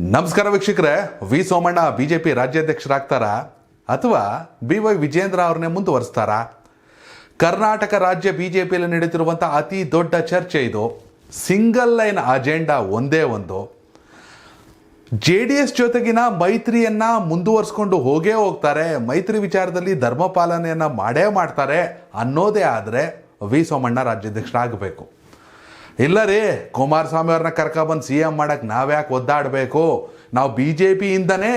ನಮಸ್ಕಾರ ವೀಕ್ಷಕರೇ. V Somanna BJP ರಾಜ್ಯಾಧ್ಯಕ್ಷರಾಗ್ತಾರಾ ಅಥವಾ BY ವಿಜೇಂದ್ರ ಅವ್ರನ್ನೇ ಮುಂದುವರಿಸ್ತಾರಾ? ಕರ್ನಾಟಕ ರಾಜ್ಯ ಬಿಜೆಪಿಯಲ್ಲಿ ನಡೆಯುತ್ತಿರುವಂಥ ಅತಿ ದೊಡ್ಡ ಚರ್ಚೆ ಇದು. ಸಿಂಗಲ್ ಲೈನ್ ಅಜೆಂಡಾ ಒಂದೇ ಒಂದು. JDS ಜೊತೆಗಿನ ಮೈತ್ರಿಯನ್ನ ಮುಂದುವರಿಸ್ಕೊಂಡು ಹೋಗ್ತಾರೆ, ಮೈತ್ರಿ ವಿಚಾರದಲ್ಲಿ ಧರ್ಮ ಪಾಲನೆಯನ್ನ ಮಾಡೇ ಮಾಡ್ತಾರೆ ಅನ್ನೋದೇ ಆದರೆ ವಿ ಸೋಮಣ್ಣ ರಾಜ್ಯಾಧ್ಯಕ್ಷರಾಗಬೇಕು. ಇಲ್ಲ ರೀ, ಕುಮಾರಸ್ವಾಮಿ ಅವ್ರನ್ನ ಕರ್ಕೊಬಂದು CM ಮಾಡಕ್ಕೆ ನಾವ್ಯಾಕೆ ಒದ್ದಾಡಬೇಕು, ನಾವು BJPಯಿಂದನೇ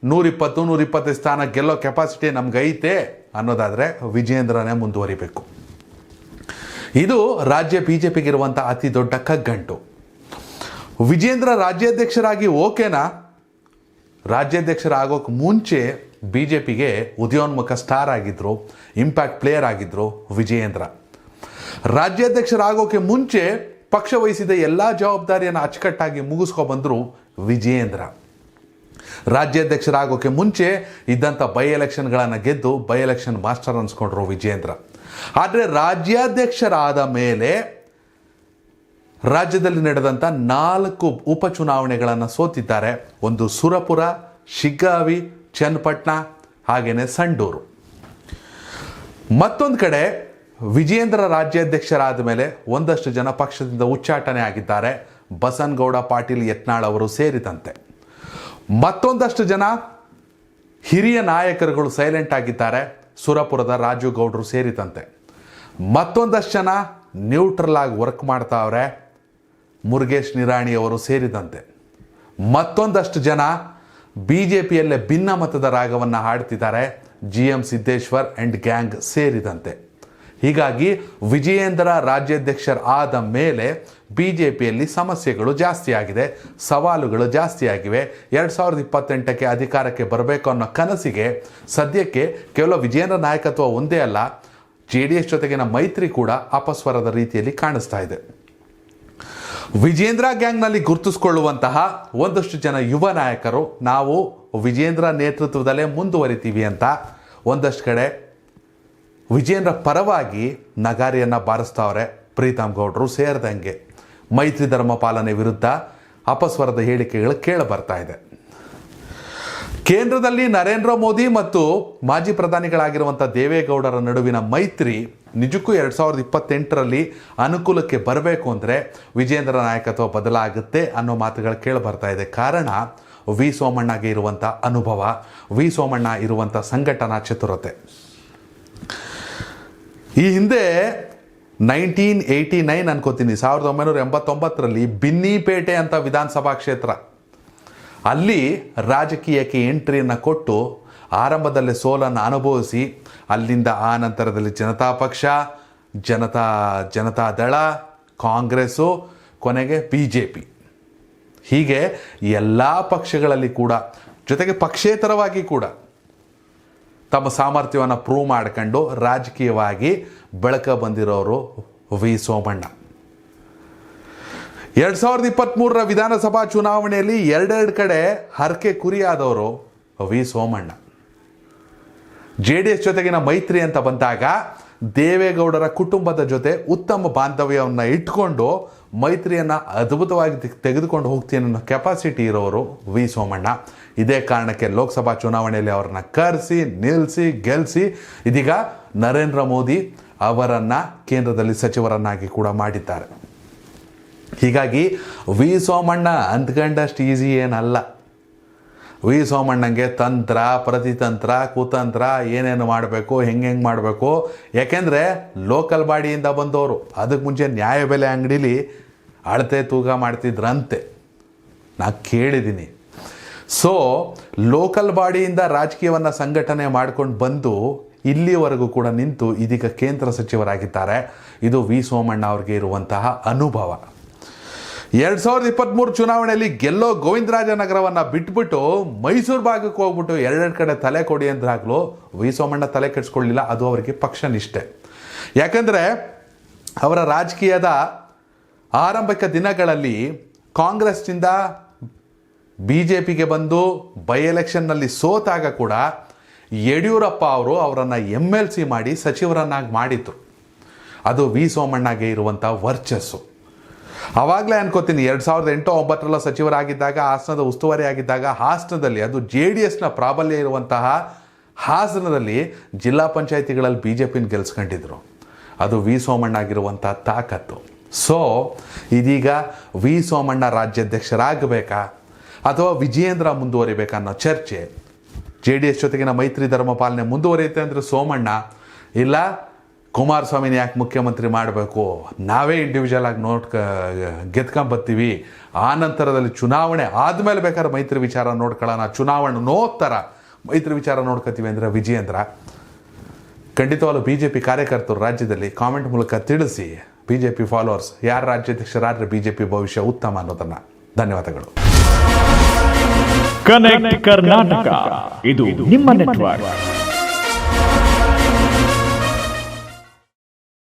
120 ಸ್ಥಾನ ಗೆಲ್ಲೋ ಕೆಪಾಸಿಟಿ ನಮ್ಗೈತೆ ಅನ್ನೋದಾದರೆ ವಿಜೇಂದ್ರನೇ ಮುಂದುವರಿಬೇಕು. ಇದು ರಾಜ್ಯ BJPಗಿರುವಂಥ ಅತಿ ದೊಡ್ಡ ಕಗ್ಗಂಟು. ವಿಜೇಂದ್ರ ರಾಜ್ಯಾಧ್ಯಕ್ಷರಾಗಿ ಓಕೆನಾ? ರಾಜ್ಯಾಧ್ಯಕ್ಷರಾಗೋಕ್ಕೆ ಮುಂಚೆ BJPಗೆ ಉದಯೋನ್ಮುಖ ಸ್ಟಾರ್ ಆಗಿದ್ರು, ಇಂಪ್ಯಾಕ್ಟ್ ಪ್ಲೇಯರ್ ಆಗಿದ್ರು ವಿಜೇಂದ್ರ. ರಾಜ್ಯಾಧ್ಯಕ್ಷರಾಗೋಕೆ ಮುಂಚೆ ಪಕ್ಷ ವಹಿಸಿದ ಎಲ್ಲ ಜವಾಬ್ದಾರಿಯನ್ನು ಅಚ್ಚುಕಟ್ಟಾಗಿ ಮುಗಿಸ್ಕೊಬಂದರು ವಿಜೇಂದ್ರ. ರಾಜ್ಯಾಧ್ಯಕ್ಷರಾಗೋಕೆ ಮುಂಚೆ ಇದ್ದಂಥ ಬೈ ಎಲೆಕ್ಷನ್ಗಳನ್ನು ಗೆದ್ದು ಬೈ ಎಲೆಕ್ಷನ್ ಮಾಸ್ಟರ್ ಅನ್ಸ್ಕೊಂಡ್ರು ವಿಜೇಂದ್ರ. ಆದರೆ ರಾಜ್ಯಾಧ್ಯಕ್ಷರಾದ ಮೇಲೆ ರಾಜ್ಯದಲ್ಲಿ ನಡೆದಂಥ 4 ಉಪಚುನಾವಣೆಗಳನ್ನು ಸೋತಿದ್ದಾರೆ. ಒಂದು ಸುರಪುರ, ಶಿಗ್ಗಾವಿ, ಚನ್ನಪಟ್ಟಣ, ಹಾಗೆಯೇ ಸಂಡೂರು. ಮತ್ತೊಂದು ಕಡೆ ವಿಜೇಂದ್ರ ರಾಜ್ಯಾಧ್ಯಕ್ಷರಾದ ಮೇಲೆ ಒಂದಷ್ಟು ಜನ ಪಕ್ಷದಿಂದ ಉಚ್ಚಾಟನೆ ಆಗಿದ್ದಾರೆ, ಬಸನಗೌಡ ಪಾಟೀಲ್ ಯತ್ನಾಳ್ ಅವರು ಸೇರಿದಂತೆ. ಮತ್ತೊಂದಷ್ಟು ಜನ ಹಿರಿಯ ನಾಯಕರುಗಳು ಸೈಲೆಂಟ್ ಆಗಿದ್ದಾರೆ, ಸುರಪುರದ ರಾಜು ಗೌಡರು ಸೇರಿದಂತೆ. ಮತ್ತೊಂದಷ್ಟು ಜನ ನ್ಯೂಟ್ರಲ್ ಆಗಿ ವರ್ಕ್ ಮಾಡ್ತಾವ್ರೆ, ಮುರುಗೇಶ್ ನಿರಾಣಿ ಅವರು ಸೇರಿದಂತೆ. ಮತ್ತೊಂದಷ್ಟು ಜನ BJPಯಲ್ಲೇ ಭಿನ್ನ ಮತದ ರಾಗವನ್ನು ಹಾಡ್ತಿದ್ದಾರೆ, GM ಸಿದ್ದೇಶ್ವರ್ ಆ್ಯಂಡ್ ಗ್ಯಾಂಗ್ ಸೇರಿದಂತೆ. ಹೀಗಾಗಿ ವಿಜಯೇಂದ್ರ ರಾಜ್ಯಾಧ್ಯಕ್ಷರಾದ ಮೇಲೆ BJPಯಲ್ಲಿ ಸಮಸ್ಯೆಗಳು ಜಾಸ್ತಿ ಆಗಿದೆ, ಸವಾಲುಗಳು ಜಾಸ್ತಿ ಆಗಿವೆ. 2028ಕ್ಕೆ ಅಧಿಕಾರಕ್ಕೆ ಬರಬೇಕು ಅನ್ನೋ ಕನಸಿಗೆ ಸದ್ಯಕ್ಕೆ ಕೇವಲ ವಿಜಯೇಂದ್ರ ನಾಯಕತ್ವ ಒಂದೇ ಅಲ್ಲ, JDS ಜೊತೆಗಿನ ಮೈತ್ರಿ ಕೂಡ ಅಪಸ್ವರದ ರೀತಿಯಲ್ಲಿ ಕಾಣಿಸ್ತಾ ಇದೆ. ವಿಜೇಂದ್ರ ಗ್ಯಾಂಗ್ನಲ್ಲಿ ಗುರುತಿಸಿಕೊಳ್ಳುವಂತಹ ಒಂದಷ್ಟು ಜನ ಯುವ ನಾಯಕರು ನಾವು ವಿಜೇಂದ್ರ ನೇತೃತ್ವದಲ್ಲೇ ಮುಂದುವರಿತೀವಿ ಅಂತ ಒಂದಷ್ಟು ಕಡೆ ವಿಜೇಂದ್ರ ಪರವಾಗಿ ನಗಾರಿಯನ್ನು ಬಾರಿಸ್ತಾವ್ರೆ. ಪ್ರೀತಮ್ ಗೌಡರು ಸೇರಿದಂಗೆ ಮೈತ್ರಿ ಧರ್ಮ ಪಾಲನೆ ವಿರುದ್ಧ ಅಪಸ್ವರದ ಹೇಳಿಕೆಗಳು ಕೇಳಬರ್ತಾ ಇದೆ. ಕೇಂದ್ರದಲ್ಲಿ ನರೇಂದ್ರ ಮೋದಿ ಮತ್ತು ಮಾಜಿ ಪ್ರಧಾನಿಗಳಾಗಿರುವಂಥ ದೇವೇಗೌಡರ ನಡುವಿನ ಮೈತ್ರಿ ನಿಜಕ್ಕೂ 2028ರಲ್ಲಿ ಅನುಕೂಲಕ್ಕೆ ಬರಬೇಕು ಅಂದರೆ ವಿಜೇಂದ್ರ ನಾಯಕತ್ವ ಬದಲಾಗುತ್ತೆ ಅನ್ನೋ ಮಾತುಗಳು ಕೇಳಬರ್ತಾ ಇದೆ. ಕಾರಣ ವಿ ಸೋಮಣ್ಣಗೆ ಇರುವಂಥ ಅನುಭವ, ವಿ ಸೋಮಣ್ಣ ಇರುವಂಥ ಸಂಘಟನಾ ಚತುರತೆ. ಈ ಹಿಂದೆ 1989 ಅನ್ಕೋತೀನಿ, 1989ರಲ್ಲಿ ಬಿನ್ನಿಪೇಟೆ ಅಂತ ವಿಧಾನಸಭಾ ಕ್ಷೇತ್ರ, ಅಲ್ಲಿ ರಾಜಕೀಯಕ್ಕೆ ಎಂಟ್ರಿಯನ್ನು ಕೊಟ್ಟು ಆರಂಭದಲ್ಲೇ ಸೋಲನ್ನು ಅನುಭವಿಸಿ ಅಲ್ಲಿಂದ ಆ ನಂತರದಲ್ಲಿ ಜನತಾ ಪಕ್ಷ, ಜನತಾದಳ, ಕಾಂಗ್ರೆಸ್ಸು, ಕೊನೆಗೆ BJP, ಹೀಗೆ ಎಲ್ಲ ಪಕ್ಷಗಳಲ್ಲಿ ಕೂಡ ಜೊತೆಗೆ ಪಕ್ಷೇತರವಾಗಿ ಕೂಡ ತಮ್ಮ ಸಾಮರ್ಥ್ಯವನ್ನು ಪ್ರೂವ್ ಮಾಡ್ಕೊಂಡು ರಾಜಕೀಯವಾಗಿ ಬೆಳಕ ಬಂದಿರೋರು ವಿ ಸೋಮಣ್ಣ. 2023ರ ವಿಧಾನಸಭಾ ಚುನಾವಣೆಯಲ್ಲಿ 2 ಕಡೆ ಹರಕೆ ಕುರಿಯಾದವರು ವಿ ಸೋಮಣ್ಣ. JDS ಜೊತೆಗಿನ ಮೈತ್ರಿ ಅಂತ ಬಂದಾಗ ದೇವೇಗೌಡರ ಕುಟುಂಬದ ಜೊತೆ ಉತ್ತಮ ಬಾಂಧವ್ಯವನ್ನು ಇಟ್ಕೊಂಡು ಮೈತ್ರಿಯನ್ನು ಅದ್ಭುತವಾಗಿ ತೆಗೆದುಕೊಂಡು ಹೋಗ್ತೀನಿ ಅನ್ನೋ ಕೆಪಾಸಿಟಿ ಇರೋರು ವಿ ಸೋಮಣ್ಣ. ಇದೇ ಕಾರಣಕ್ಕೆ ಲೋಕಸಭಾ ಚುನಾವಣೆಯಲ್ಲಿ ಅವರನ್ನು ಕರೆಸಿ ನಿಲ್ಲಿಸಿ ಗೆಲ್ಲಿಸಿ ಇದೀಗ ನರೇಂದ್ರ ಮೋದಿ ಅವರನ್ನು ಕೇಂದ್ರದಲ್ಲಿ ಸಚಿವರನ್ನಾಗಿ ಕೂಡ ಮಾಡಿದ್ದಾರೆ. ಹೀಗಾಗಿ ವಿ ಸೋಮಣ್ಣ ಅಂದ್ಕೊಂಡಷ್ಟು ಈಸಿ ಏನಲ್ಲ. ವಿ ಸೋಮಣ್ಣಂಗೆ ತಂತ್ರ, ಪ್ರತಿತಂತ್ರ, ಕುತಂತ್ರ ಏನೇನು ಮಾಡಬೇಕು, ಹೆಂಗೆ ಮಾಡಬೇಕು. ಯಾಕೆಂದರೆ ಲೋಕಲ್ ಬಾಡಿಯಿಂದ ಬಂದವರು. ಅದಕ್ಕೆ ಮುಂಚೆ ನ್ಯಾಯಬೆಲೆ ಅಂಗಡೀಲಿ ಅಳತೆ ತೂಗ ಮಾಡ್ತಿದ್ರಂತೆ, ನಾ ಕೇಳಿದ್ದೀನಿ. ಸೊ ಲೋಕಲ್ ಬಾಡಿಯಿಂದ ರಾಜಕೀಯವನ್ನು ಸಂಘಟನೆ ಮಾಡ್ಕೊಂಡು ಬಂದು ಇಲ್ಲಿವರೆಗೂ ಕೂಡ ನಿಂತು ಇದೀಗ ಕೇಂದ್ರ ಸಚಿವರಾಗಿದ್ದಾರೆ. ಇದು ವಿ ಸೋಮಣ್ಣ ಅವ್ರಿಗೆ ಇರುವಂತಹ ಅನುಭವ. 2023 ಚುನಾವಣೆಯಲ್ಲಿ ಗೆಲ್ಲೋ ಗೋವಿಂದರಾಜನಗರವನ್ನು ಬಿಟ್ಬಿಟ್ಟು ಮೈಸೂರು ಭಾಗಕ್ಕೆ ಹೋಗ್ಬಿಟ್ಟು 2 ಕಡೆ ತಲೆ ಕೊಡಿ ಅಂದ್ರಾಗಲೂ ವಿ ಸೋಮಣ್ಣ ತಲೆ ಕೆಡಿಸ್ಕೊಳ್ಳಿಲ್ಲ. ಅದು ಅವರಿಗೆ ಪಕ್ಷ ನಿಷ್ಠೆ. ಯಾಕಂದರೆ ಅವರ ರಾಜಕೀಯದ ಆರಂಭಿಕ ದಿನಗಳಲ್ಲಿ ಕಾಂಗ್ರೆಸ್ನಿಂದ BJPಗೆ ಬಂದು ಬೈ ಎಲೆಕ್ಷನ್ನಲ್ಲಿ ಸೋತಾಗ ಕೂಡ ಯಡಿಯೂರಪ್ಪ ಅವರು ಅವರನ್ನು MLC ಮಾಡಿ ಸಚಿವರನ್ನಾಗಿ ಮಾಡಿತ್ತು. ಅದು ವಿ ಸೋಮಣ್ಣಗೆ ಇರುವಂಥ ವರ್ಚಸ್ಸು. ಆವಾಗಲೇ ಅನ್ಕೋತೀನಿ 2008-9 ಸಚಿವರಾಗಿದ್ದಾಗ, ಹಾಸನದ ಉಸ್ತುವಾರಿ ಆಗಿದ್ದಾಗ, ಹಾಸನದಲ್ಲಿ ಅದು JDSನ ಪ್ರಾಬಲ್ಯ ಇರುವಂತಹ ಹಾಸನದಲ್ಲಿ ಜಿಲ್ಲಾ ಪಂಚಾಯಿತಿಗಳಲ್ಲಿ BJPನ ಗೆಲ್ಸ್ಕೊಂಡಿದ್ರು. ಅದು ವಿ ಸೋಮಣ್ಣ ಆಗಿರುವಂಥ ತಾಕತ್ತು. ಸೊ ಇದೀಗ ವಿ ಸೋಮಣ್ಣ ರಾಜ್ಯಾಧ್ಯಕ್ಷರಾಗಬೇಕಾ ಅಥವಾ ವಿಜಯೇಂದ್ರ ಮುಂದುವರಿಬೇಕಾ ಅನ್ನೋ ಚರ್ಚೆ. JDS ಜೊತೆಗಿನ ಮೈತ್ರಿ ಧರ್ಮ ಪಾಲನೆ ಮುಂದುವರಿಯುತ್ತೆ ಅಂದರೆ ಸೋಮಣ್ಣ, ಇಲ್ಲ ಕುಮಾರಸ್ವಾಮಿನ ಯಾಕೆ ಮುಖ್ಯಮಂತ್ರಿ ಮಾಡಬೇಕು, ನಾವೇ ಇಂಡಿವಿಜುವಲ್ ಆಗಿ ಗೆದ್ಕೊಂಬರ್ತೀವಿ, ಆ ನಂತರದಲ್ಲಿ ಚುನಾವಣೆ ಆದಮೇಲೆ ಬೇಕಾದ್ರೆ ಮೈತ್ರಿ ವಿಚಾರ ನೋಡ್ಕೊಳ್ಳೋಣ, ಚುನಾವಣೆ ನೋಡ್ತಾರ ಮೈತ್ರಿ ವಿಚಾರ ನೋಡ್ಕೊತೀವಿ ಅಂದರೆ ವಿಜಯೇಂದ್ರ. ಖಂಡಿತವಾಗ್ಲೂ BJP ಕಾರ್ಯಕರ್ತರು ರಾಜ್ಯದಲ್ಲಿ ಕಾಮೆಂಟ್ ಮೂಲಕ ತಿಳಿಸಿ. BJP ಫಾಲೋವರ್ಸ್ ಯಾರು ರಾಜ್ಯಾಧ್ಯಕ್ಷರಾದರೆ BJP ಭವಿಷ್ಯ ಉತ್ತಮ ಅನ್ನೋದನ್ನು. ಧನ್ಯವಾದಗಳು. ಕನೆಕ್ಟ್ ಕರ್ನಾಟಕ, ಇದು ನಿಮ್ಮ ನೆಟ್ವರ್ಕ್.